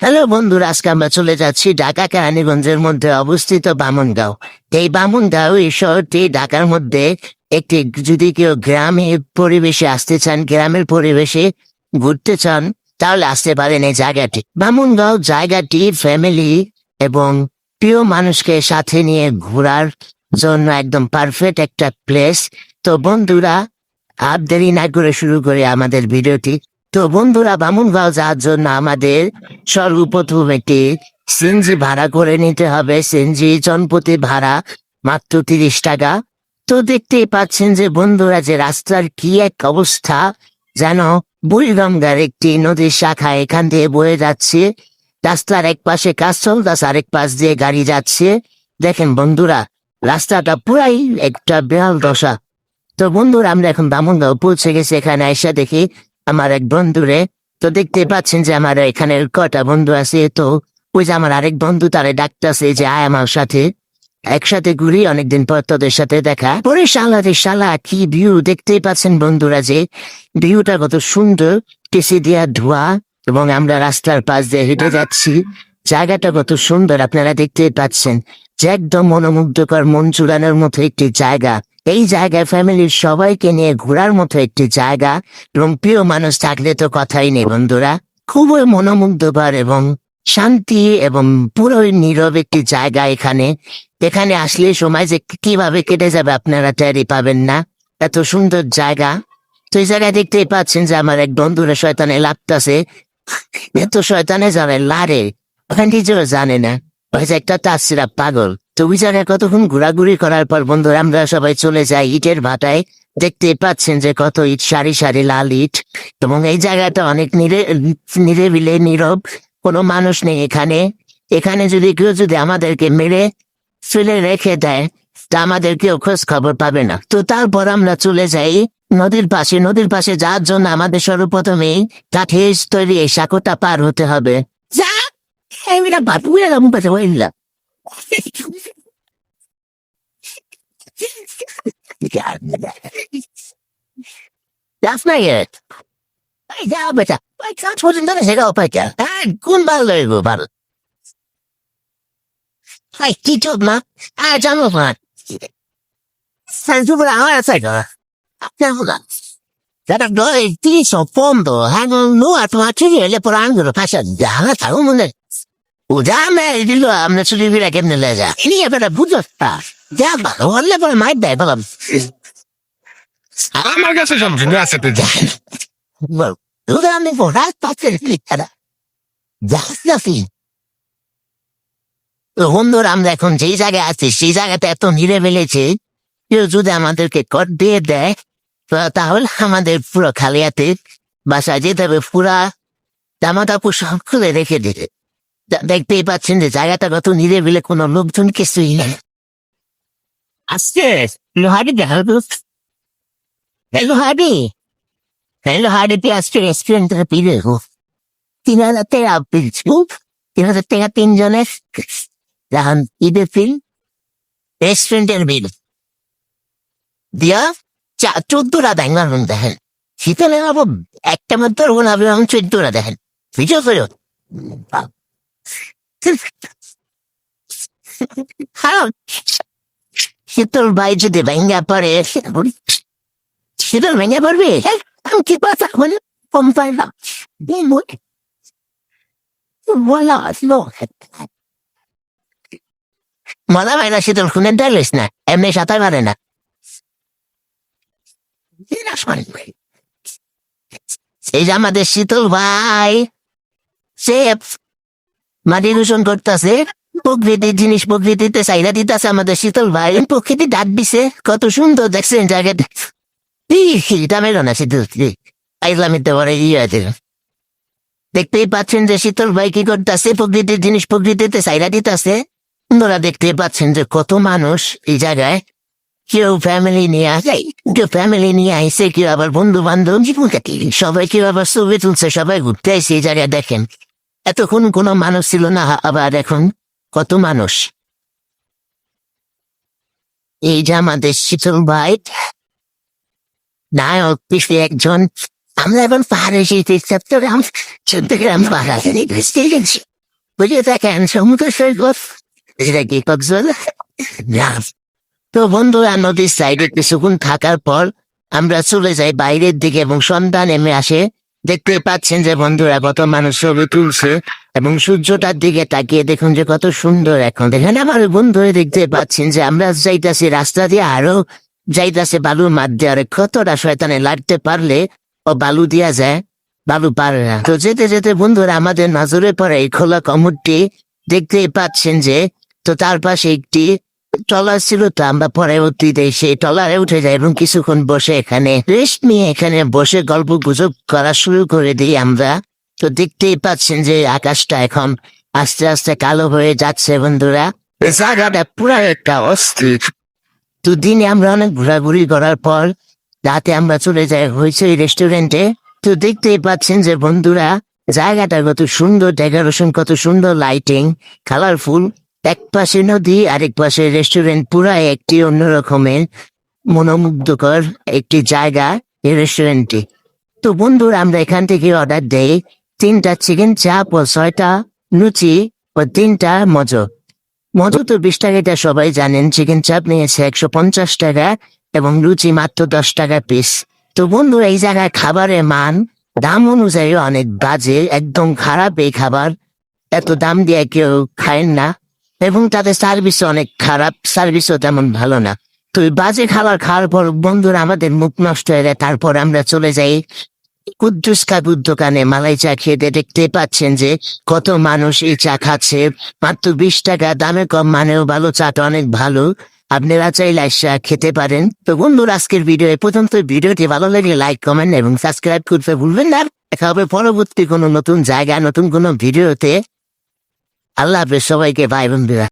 Hello বন্ধুরা, আজকে আমরা চলে যাচ্ছি ঢাকা কেরানীগঞ্জের মধ্যে অবস্থিত বামুনগাঁও। এই বামুনগাঁও এই শহরটি ঢাকার মধ্যে একটি, যদি কেউ গ্রামের পরিবেশে আসতে চান, গ্রামের পরিবেশে ঘুরতে চান, তাহলে আসতে পারেন এই জায়গাটি। বামুনগাঁও জায়গাটি ফ্যামিলি এবং প্রিয় মানুষকে সাথে নিয়ে ঘোরার জন্য একদম পারফেক্ট একটা প্লেস। তো বন্ধুরা, আর দেরি না করে শুরু করে আমাদের ভিডিওটি। তো বন্ধুরা, বামুনগাঁও যাওয়ার জন্য আমাদের সর্বপ্রথম একটি সিএনজি ভাড়া করে নিতে হবে। সিএনজি জনপ্রতি ভাড়া মাত্র 30 টাকা। তো দেখতেই পাচ্ছেন যে বন্ধুরা, যে রাস্তার কি এক অবস্থা, যেন বুড়িগঙ্গার একটি নদীর শাখা এখান দিয়ে বয়ে যাচ্ছে। রাস্তার এক পাশে কাজ চলতেছে, আরেক পাশ দিয়ে গাড়ি যাচ্ছে। দেখেন বন্ধুরা, রাস্তাটা পুরাই একটা বেহাল দশা। তো বন্ধুরা, আমরা এখন বামুনগাঁও পৌঁছে গেছি। এখানে এসে দেখি আমার এক বন্ধুরে। তো দেখতে পাচ্ছেন যে আমার এখানে কটা বন্ধু আছে। তো ওই যে আমার আরেক বন্ধু, তারে ডাকতেছে যে আয় আমার সাথে, একসাথে ঘুরি, অনেকদিন পর তোদের সাথে দেখা। পরে শালা রে শালা, কি ভিউ দেখতেই পাচ্ছেন বন্ধুরা, যে ভিউটা কত সুন্দর, টিসি দিয়া ধোয়া, এবং আমরা রাস্তার পাশ দিয়ে হেঁটে যাচ্ছি। জায়গাটা কত সুন্দর আপনারা দেখতেই পাচ্ছেন, যে একদম মনোমুগ্ধকর, মন চুরানোর মতো একটি জায়গা। এই জায়গায় ফ্যামিলির সবাইকে নিয়ে ঘোরার মতো একটি জায়গা, এবং প্রিয় মানুষ থাকলে তো কথাই নেই বন্ধুরা। খুবই মনোমুগ্ধকর এবং শান্তি এবং পুরোই নীরব একটি জায়গা। এখানে আসলে সময় যে কিভাবে কেটে যাবে আপনারা টেরই পাবেন না, এত সুন্দর জায়গা। তো এই জায়গায় দেখতেই পাচ্ছেন যে আমার এক বন্ধুরা শয়তানে লাগতাছে। এত শয়তানে যাবে লারে, ওখানে নিজেও জানে না, ওই যে একটা তাসিরা পাগল। তো ওই জায়গায় কতক্ষণ ঘোরাঘুরি করার পর বন্ধুরা আমরা সবাই চলে যাই ইটের ভাটায়। দেখতে পাচ্ছেন যে কত ইট, সারি সারি লাল ইট, এবং এই জায়গাটা অনেক নিরিবিলি, নীরব, কোনো মানুষ নেই এখানে। এখানে যদি কেউ যদি আমাদেরকে মেরে ফেলে রেখে দেয়, তা আমাদের কেউ খোঁজ খবর পাবে না। তো তারপর আমরা চলে যাই নদীর পাশে। নদীর পাশে যাওয়ার জন্য আমাদের সর্বপ্রথমেই কাঠের তৈরি এই সাঁকোটা পার হতে হবে। যা এরা বাপুরা পাশে হইলা That's not it. Ay, ya, becha. Ay, kaç pojunda ne şaka opeka. Ay, kun balları bu bal. Ay, titot ma. Ay, canım lan. Sen su bırak ara sayda. Sen bu da. Zaten doy ti so fondo. Hanno no atmacı le por angolo pasa. Ya, tamam mı? Udame dilo amne su libira kemne leza. Niye böyle bu da? Ya bak, vallahi böyle mayda bakalım. আমার কাছে সব জেনে আছে তুই যা। Well, udame por ras pasa লিখা। যাস না ফি। বন্ধুরা, আমরা এখন যেই জায়গায় আছি সেই জায়গাটা এত নিরিবিলি, কেউ যদি আমাদেরকে কট দিয়ে দেয়, তাহলে আমাদের পুরো খালি হাতে বাসায় যেতে হবে। পুরা জামা কাপড় সব খুলে রেখে দিতে। দেখতেই পাচ্ছেন যে জায়গাটা কত নিরিবিলি, কোনো লোকজন কিছুই নেই। আসছে লোহারি দেখাবো। লোহারিতে আসছে রেস্টুরেন্ট থেকে পিড়ে 3,000 টাকা পিলছু। 3,000 টাকা তিনজনের। যখন ঈদের ফিল, রেস্টুরেন্টের বিল দিয়া 14টা ব্যাঙ্গার রুম দেখেন। শীতলে আবার একটা মাত্র রুম হবে, 14টা দেখেন। ভিডিও করো। শীতল ভাই যদি ভেঙ্গা পড়ে, শীতল ভেঙ্গা পড়বে, আমি কি কথা মানে কম পাইলাম। বলা আসলো মজা পায় না, শীতল খুনের ডালিস না, এমনি সাঁতার পারে না। এই যে আমাদের শীতল ভাই, সে মাটি দূষণ করতেছে, প্রকৃতির জিনিস প্রকৃতিতে চাইরা দিতেছে। আমাদের শীতল ভাই প্রকৃতি ডাক দিছে, কত সুন্দর দেখছেন জায়গাটা। মেলো না শীতল, আইলামিতে পরে আছে। দেখতেই পাচ্ছেন যে শীতল ভাই কি করতেছে, প্রকৃতির জিনিস প্রকৃতিতে চাইরা দিতেছে। আপনারা দেখতে পাচ্ছেন যে কত মানুষ এই জায়গায়, কেউ ফ্যামিলি নিয়ে আসে, কেউ ফ্যামিলি নিয়ে আইসে, কেউ আবার বন্ধু বান্ধব, সবাই কেউ আবার ছবি তুলছে, সবাই ঘুরতে আসে এই জায়গায়। দেখেন এতক্ষণ কোনো মানুষ ছিল না, আবার এখন কত মানুষ। এই যে আমাদের শীতল ভাই নায়ক, পিসে একজন। আমরা এখন পাহাড়ে এসেছি, চট্টগ্রাম পাহাড়। বুঝে থাকেন সমুদ্র সৈকত, এটা কি কক্সবাজার? না। তো বন্ধুরা নদীর সাইডে কিছুক্ষণ থাকার পর আমরা চলে যাই বাইরের দিকে এবং সন্ধ্যা নেমে আসে। দেখতে পাচ্ছেন যে বন্ধুরা কত মানুষ ছবি তুলছে এবং সূর্যটার দিকে তাকিয়ে দেখুন যে কত সুন্দর। এখন দেখেন আমার বন্ধুরা দেখতে পাচ্ছেন যে আমরা যাইতাছি রাস্তা দিয়ে, আরো যাইতাছে বালুর মাঠ দিয়ে। আরে কতটা শয়তানে লাগতে পারলে ও বালু দিয়া যায়, বালু পারে না। তো যেতে যেতে বন্ধুরা আমাদের নজরে পড়ে এই খোলা কমরটি, দেখতেই পাচ্ছেন যে তো তার পাশে একটি ট্রলার ছিল। তো আমরা পরবর্তীতে সেই ট্রলারে উঠে যাই এবং কিছুক্ষণ বসে এখানে রেস্ট নিয়ে এখানে বসে গল্প গুজব করা শুরু করে দিই আমরা। তো দেখতেই পাচ্ছেন যে আকাশটা এখন আস্তে আস্তে কালো হয়ে যাচ্ছে বন্ধুরা। এই জায়গাটা পুরো একটা অস্থির। তো দিনে আমরা অনেক ঘোরাঘুরি করার পর রাতে আমরা চলে যাই হইচই রেস্টুরেন্টে। তো দেখতেই পাচ্ছেন যে বন্ধুরা জায়গাটা কত সুন্দর, ডেকোরেশন কত সুন্দর, লাইটিং কালারফুল। এক পাশে নদী, আরেক পাশে রেস্টুরেন্ট, পুরা একটি অন্যরকমের মনোমুগ্ধকর একটি জায়গা এই রেস্টুরেন্টটি। তো বন্ধুরা আমরা এখান থেকে অর্ডার দেই 3টা চিকেন চাপ ও 6টা লুচি ও 3টা মজো। মজো তো 20 টাকা, এটা সবাই জানেন। চিকেন চাপ নিয়েছে 150 টাকা এবং লুচি মাত্র 10 টাকা পিস। তো বন্ধুরা এই জায়গায় খাবারের মান দাম অনুযায়ী অনেক বাজে, একদম খারাপ এই খাবার। এত দাম দিয়ে কেউ খায় না এবং তাদের সার্ভিসও অনেক খারাপ, সার্ভিসও তেমন ভালো না। তো এই বাজে খাবার খাওয়ার পর বন্ধুরা আমাদের মুখ নষ্ট হয়ে যায়। তারপর আমরা চলে যাই কুদ্দুস কাকুর দোকানে মালাই চা খেতে। দেখতে পাচ্ছেন যে কত মানুষ এই চা খাচ্ছে, মাত্র 20 টাকা, দামে কম, মানেও ভালো, চাটা অনেক ভালো। আপনারা চাইলে চা খেতে পারেন। তো বন্ধুরা আজকের ভিডিও এ পর্যন্ত। ভিডিওটি ভালো লাগলে লাইক, কমেন্ট এবং সাবস্ক্রাইব করতে ভুলবেন না। দেখা হবে পরবর্তী কোনো নতুন জায়গা, নতুন কোনো ভিডিওতে। আল্লাহ হাফেজ সবাইকে, বাই বন্ধুরা।